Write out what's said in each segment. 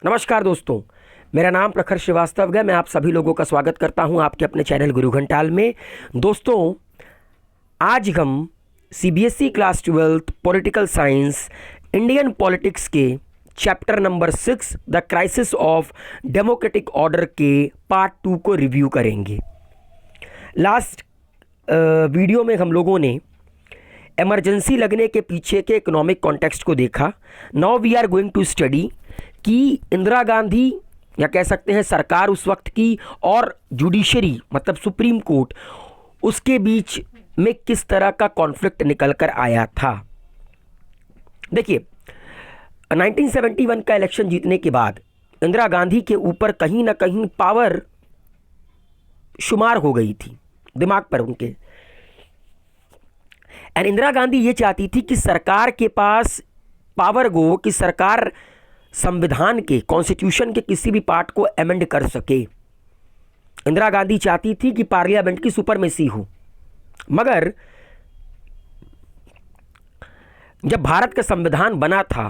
नमस्कार दोस्तों, मेरा नाम प्रखर श्रीवास्तव है। मैं आप सभी लोगों का स्वागत करता हूं आपके अपने चैनल गुरु घंटाल में। दोस्तों, आज हम CBSE class 12 political science Indian politics के chapter number 6 the crisis of democratic order के पार्ट 2 को रिव्यू करेंगे। लास्ट वीडियो में हम लोगों ने इमरजेंसी लगने के पीछे के इकोनॉमिक कॉन्टेक्स्ट को देखा। Now we are going to study कि इंदिरा गांधी या कह सकते हैं सरकार उस वक्त की और जुडिशरी मतलब सुप्रीम कोर्ट उसके बीच में किस तरह का कॉन्फ्लिक्ट निकल कर आया था। देखिए, 1971 का इलेक्शन जीतने के बाद इंदिरा गांधी के ऊपर कहीं ना कहीं पावर शुमार हो गई थी दिमाग पर उनके। एंड इंदिरा गांधी ये चाहती थी कि सरकार के पास पावर गो कि सरकार संविधान के कॉन्स्टिट्यूशन के किसी भी पार्ट को अमेंड कर सके। इंदिरा गांधी चाहती थी कि पार्लियामेंट की सुपरमेसी हो। मगर जब भारत का संविधान बना था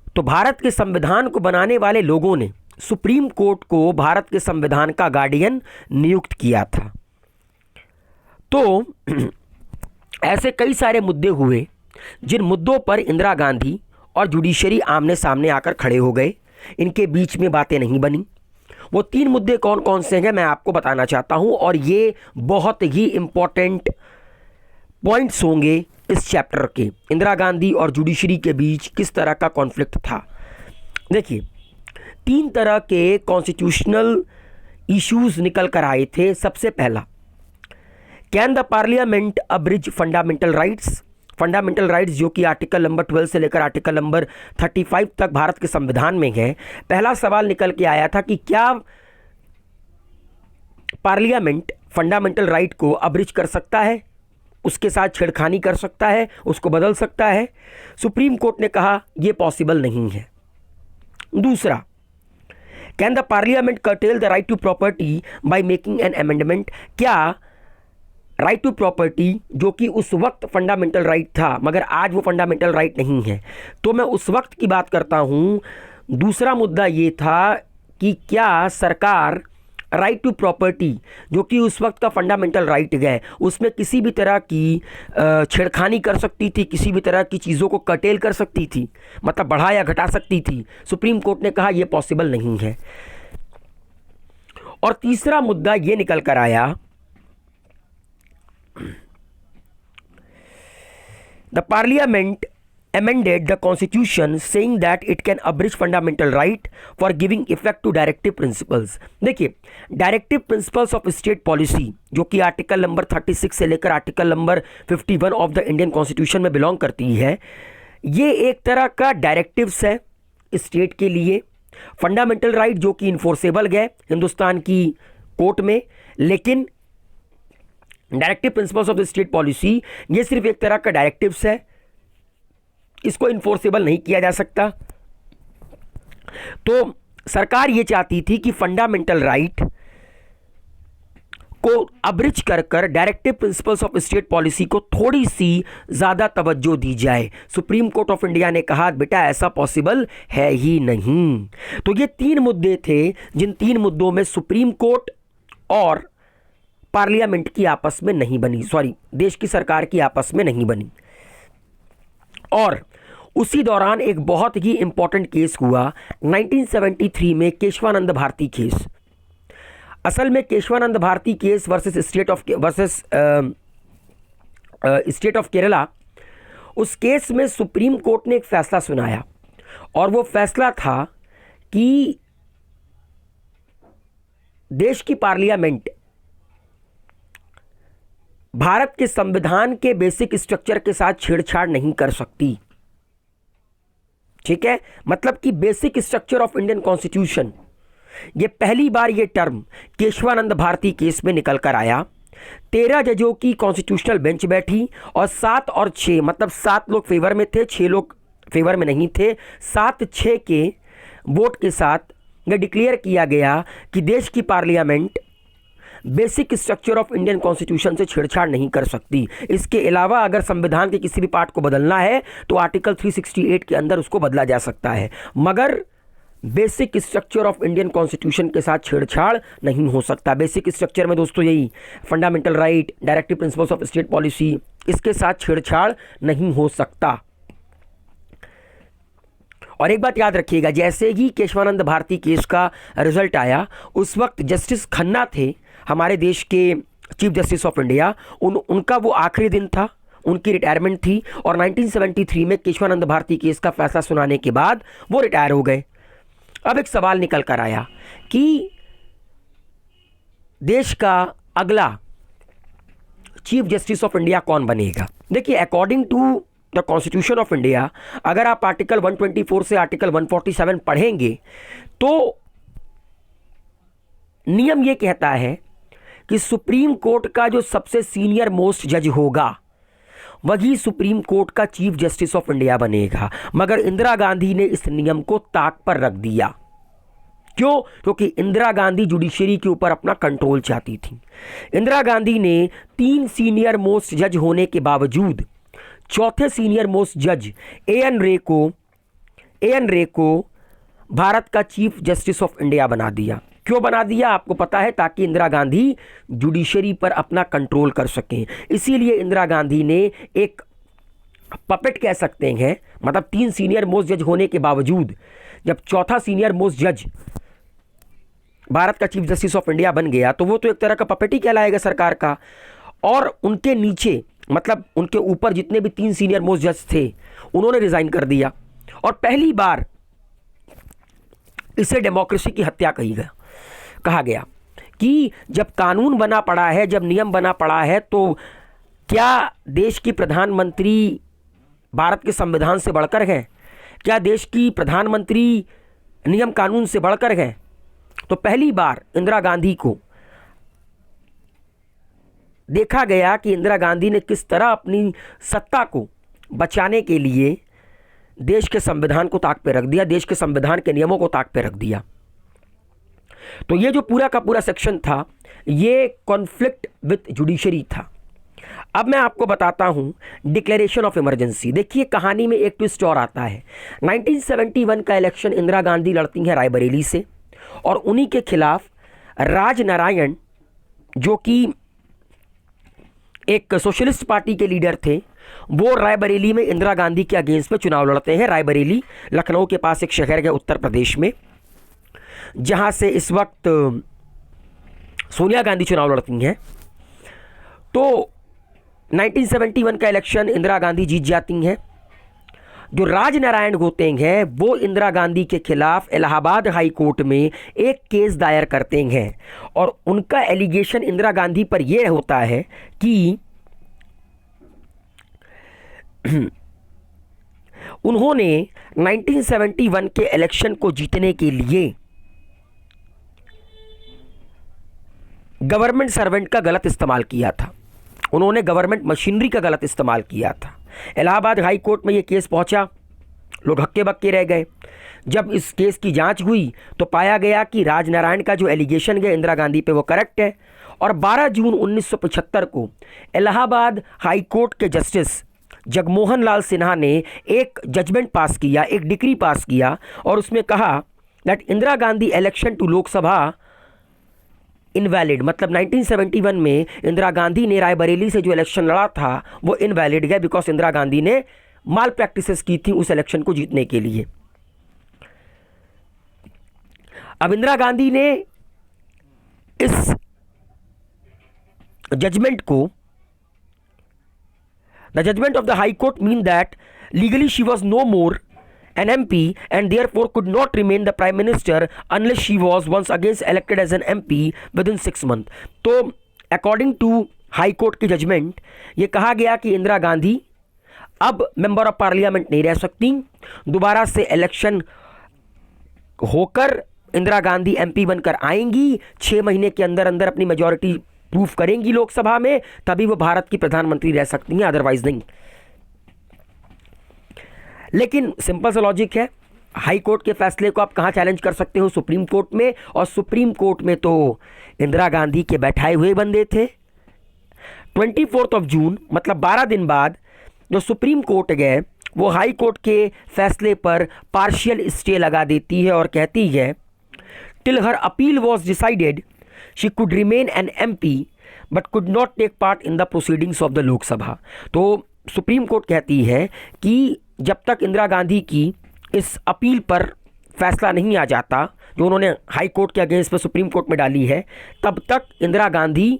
तो भारत के संविधान को बनाने वाले लोगों ने सुप्रीम कोर्ट को भारत के संविधान का गार्डियन नियुक्त किया था। तो ऐसे कई सारे मुद्दे हुए जिन मुद्दों पर इंदिरा गांधी और जुडिशरी आमने सामने आकर खड़े हो गए। इनके बीच में बातें नहीं बनी। वो 3 मुद्दे कौन कौन से हैं मैं आपको बताना चाहता हूं, और ये बहुत ही इंपॉर्टेंट पॉइंट्स होंगे इस चैप्टर के। इंदिरा गांधी और जुडिशरी के बीच किस तरह का कॉन्फ्लिक्ट था। देखिए, 3 तरह के कॉन्स्टिट्यूशनल इश्यूज निकल कर आए थे। सबसे पहला, can the parliament abridge fundamental rights. Fundamental rights जो कि आर्टिकल नंबर 12 से लेकर आर्टिकल नंबर 35 तक भारत के संविधान में है। पहला सवाल निकल के आया था कि क्या पार्लियामेंट फंडामेंटल राइट को अब्रिज कर सकता है, उसके साथ छेड़खानी कर सकता है, उसको बदल सकता है। सुप्रीम कोर्ट ने कहा यह पॉसिबल नहीं है। दूसरा, can the parliament curtail the right to property by making an amendment. क्या राइट टू प्रॉपर्टी जो कि उस वक्त फंडामेंटल राइट था मगर आज वो फंडामेंटल राइट नहीं है, तो मैं उस वक्त की बात करता हूं। दूसरा मुद्दा ये था कि क्या सरकार राइट टू प्रॉपर्टी जो कि उस वक्त का फंडामेंटल राइट है उसमें किसी भी तरह की छेड़खानी कर सकती थी, किसी भी तरह की चीज़ों को कर्टेल कर सकती थी, मतलब बढ़ा या घटा सकती थी। सुप्रीम कोर्ट ने कहा यह पॉसिबल नहीं है। और तीसरा मुद्दा ये निकल कर आया, the parliament amended the constitution saying that it can abridge fundamental right for giving effect to directive principles। देखिए, directive principles of state policy जो कि आर्टिकल नंबर 36 से लेकर article number 51 of the Indian constitution में belong करती है। ये एक तरह का डायरेक्टिव्स है स्टेट के लिए। फंडामेंटल राइट जो कि इन्फोर्सेबल है हिंदुस्तान की कोर्ट में, लेकिन directive principles of the state policy ये सिर्फ एक तरह का डायरेक्टिव्स है, इसको इन्फोर्सेबल नहीं किया जा सकता। तो सरकार ये चाहती थी कि फंडामेंटल राइट को अब्रिज कर कर directive principles of state policy को थोड़ी सी ज्यादा तवज्जो दी जाए। सुप्रीम कोर्ट ऑफ इंडिया ने कहा बेटा ऐसा पॉसिबल है ही नहीं। तो ये 3 मुद्दे थे जिन 3 मुद्दों में सुप्रीम कोर्ट और पार्लियामेंट की आपस में नहीं बनी, सॉरी देश की सरकार की आपस में नहीं बनी। और उसी दौरान एक बहुत ही इंपॉर्टेंट केस हुआ 1973 में, केशवानंद भारती केस। असल में Kesavananda Bharati case versus state of Kerala, उस केस में सुप्रीम कोर्ट ने एक फैसला सुनाया और वो फैसला था कि देश की पार्लियामेंट भारत के संविधान के बेसिक स्ट्रक्चर के साथ छेड़छाड़ नहीं कर सकती। ठीक है, मतलब कि basic structure of Indian constitution. ये पहली बार ये टर्म केशवानंद भारती केस में निकल कर आया। 13 जजों की कॉन्स्टिट्यूशनल बेंच बैठी और 7 और 6 मतलब 7 लोग फेवर में थे, 6 लोग फेवर में नहीं थे। 7-6 के वोट के साथ यह डिक्लेयर किया गया कि देश की parliament basic structure of Indian constitution से छेड़छाड़ नहीं कर सकती। इसके अलावा अगर संविधान के किसी भी पार्ट को बदलना है तो आर्टिकल 368 के अंदर उसको बदला जा सकता है, मगर basic structure of Indian constitution के साथ छेड़छाड़ नहीं हो सकता। बेसिक स्ट्रक्चर में दोस्तों यही fundamental right, directive principles of state policy, इसके साथ छेड़छाड़ नहीं हो सकता। और एक बात याद रखिएगा, जैसे ही केशवानंद भारती केस का रिजल्ट आया उस वक्त जस्टिस खन्ना थे हमारे देश के चीफ जस्टिस ऑफ इंडिया, उनका वो आखिरी दिन था, उनकी रिटायरमेंट थी और 1973 में केशवानंद भारती केस का फैसला सुनाने के बाद वो रिटायर हो गए। अब एक सवाल निकल कर आया कि देश का अगला चीफ जस्टिस ऑफ इंडिया कौन बनेगा। देखिए, according to the constitution of India, अगर आप आर्टिकल 124 से आर्टिकल 147 पढ़ेंगे तो नियम यह कहता है कि सुप्रीम कोर्ट का जो सबसे सीनियर मोस्ट जज होगा वही सुप्रीम कोर्ट का चीफ जस्टिस ऑफ इंडिया बनेगा। मगर इंदिरा गांधी ने इस नियम को ताक पर रख दिया। क्यों? क्योंकि इंदिरा गांधी जुडिशरी के ऊपर अपना कंट्रोल चाहती थी। इंदिरा गांधी ने 3 सीनियर मोस्ट जज होने के बावजूद चौथे सीनियर मोस्ट जज एएन रे को भारत का चीफ जस्टिस ऑफ इंडिया बना दिया। क्यों बना दिया आपको पता है? ताकि इंदिरा गांधी जुडिशरी पर अपना कंट्रोल कर सकें। इसीलिए इंदिरा गांधी ने एक पपेट कह सकते हैं, मतलब 3 सीनियर मोस्ट जज होने के बावजूद जब चौथा सीनियर मोस्ट जज भारत का चीफ जस्टिस ऑफ इंडिया बन गया तो वो तो एक तरह का पपेट ही कहलाएगा सरकार का। और उनके नीचे, मतलब उनके ऊपर जितने भी 3 सीनियर मोस्ट जज थे उन्होंने रिजाइन कर दिया। और पहली बार इसे डेमोक्रेसी की हत्या कहा गया कि जब कानून बना पड़ा है, जब नियम बना पड़ा है, तो क्या देश की प्रधानमंत्री भारत के संविधान से बढ़कर हैं? क्या देश की प्रधानमंत्री नियम कानून से बढ़कर हैं? तो पहली बार इंदिरा गांधी को देखा गया कि इंदिरा गांधी ने किस तरह अपनी सत्ता को बचाने के लिए देश के संविधान को ताक पे रख दिया, देश के संविधान के नियमों को ताक पे रख दिया। तो ये जो पूरा का पूरा सेक्शन था ये कॉन्फ्लिक्ट विथ जुडिशरी था। अब मैं आपको बताता हूं डिक्लेरेशन ऑफ इमरजेंसी। देखिए, कहानी में एक ट्विस्ट और आता है। 1971 का इलेक्शन इंदिरा गांधी लड़ती हैं रायबरेली से और उन्हीं के खिलाफ राज नारायण, जो कि एक सोशलिस्ट पार्टी के लीडर थे, वो रायबरेली में इंदिरा गांधी के अगेंस्ट में चुनाव लड़ते हैं। रायबरेली लखनऊ के पास एक शहर है उत्तर प्रदेश में, जहां से इस वक्त सोनिया गांधी चुनाव लड़ती हैं। तो 1971 का इलेक्शन इंदिरा गांधी जीत जाती हैं। जो राज नारायण होते हैं वो इंदिरा गांधी के खिलाफ इलाहाबाद हाई कोर्ट में एक केस दायर करते हैं और उनका एलिगेशन इंदिरा गांधी पर यह होता है कि उन्होंने 1971 के इलेक्शन को जीतने के लिए गवर्नमेंट सर्वेंट का गलत इस्तेमाल किया था, उन्होंने गवर्नमेंट मशीनरी का गलत इस्तेमाल किया था। इलाहाबाद हाई कोर्ट में ये केस पहुंचा, लोग हक्के बक्के रह गए। जब इस केस की जांच हुई तो पाया गया कि राज नारायण का जो एलिगेशन है इंदिरा गांधी पे वो करेक्ट है। और 12 जून 1975 को इलाहाबाद हाई कोर्ट के जस्टिस जगमोहन लाल सिन्हा ने एक जजमेंट पास किया, एक डिक्री पास किया और उसमें कहा that Indira Gandhi election to Lok Sabha invalid, मतलब 1971 में इंदिरा गांधी ने रायबरेली से जो इलेक्शन लड़ा था वो इनवैलिड है, बिकॉज इंदिरा गांधी ने माल प्रैक्टिसेस की थी उस इलेक्शन को जीतने के लिए। अब इंदिरा गांधी ने इस जजमेंट को, the judgement of the high court mean that legally she was no more an MP and therefore could not remain the prime minister unless she was once again elected as an MP within 6 months। तो according to high court की judgement ये कहा गया कि इंदिरा गांधी अब member of parliament नहीं रह सकती, दोबारा से इलेक्शन होकर इंदिरा गांधी MP बनकर आएंगी, 6 महीने के अंदर अंदर अपनी मेजॉरिटी प्रूफ करेंगी लोकसभा में, तभी वो भारत की प्रधानमंत्री रह सकती हैं, अदरवाइज नहीं। लेकिन सिंपल सा लॉजिक है, हाई कोर्ट के फैसले को आप कहाँ चैलेंज कर सकते हो? सुप्रीम कोर्ट में। और सुप्रीम कोर्ट में तो इंदिरा गांधी के बैठाए हुए बंदे थे। 24 जून मतलब 12 दिन बाद जो सुप्रीम कोर्ट गए वो हाई कोर्ट के फैसले पर पार्शियल स्टे लगा देती है और कहती है till her appeal was decided she could remain an MP but could not take part in the proceedings of the Lok Sabha. तो सुप्रीम कोर्ट कहती है कि जब तक इंदिरा गांधी की इस अपील पर फैसला नहीं आ जाता जो उन्होंने हाई कोर्ट के अगेंस्ट में सुप्रीम कोर्ट में डाली है, तब तक Indira Gandhi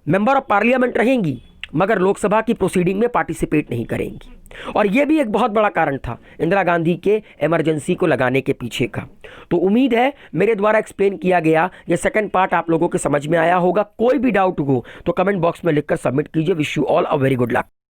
member of parliament रहेंगी मगर लोकसभा की प्रोसीडिंग में पार्टिसिपेट नहीं करेंगी। और यह भी एक बहुत बड़ा कारण था इंदिरा गांधी के इमरजेंसी को लगाने के पीछे का। तो उम्मीद है मेरे द्वारा एक्सप्लेन किया गया ये सेकंड पार्ट आप लोगों के समझ में आया होगा। कोई भी डाउट हो तो कमेंट बॉक्स में लिखकर सबमिट कीजिए। Wish you all a very good luck.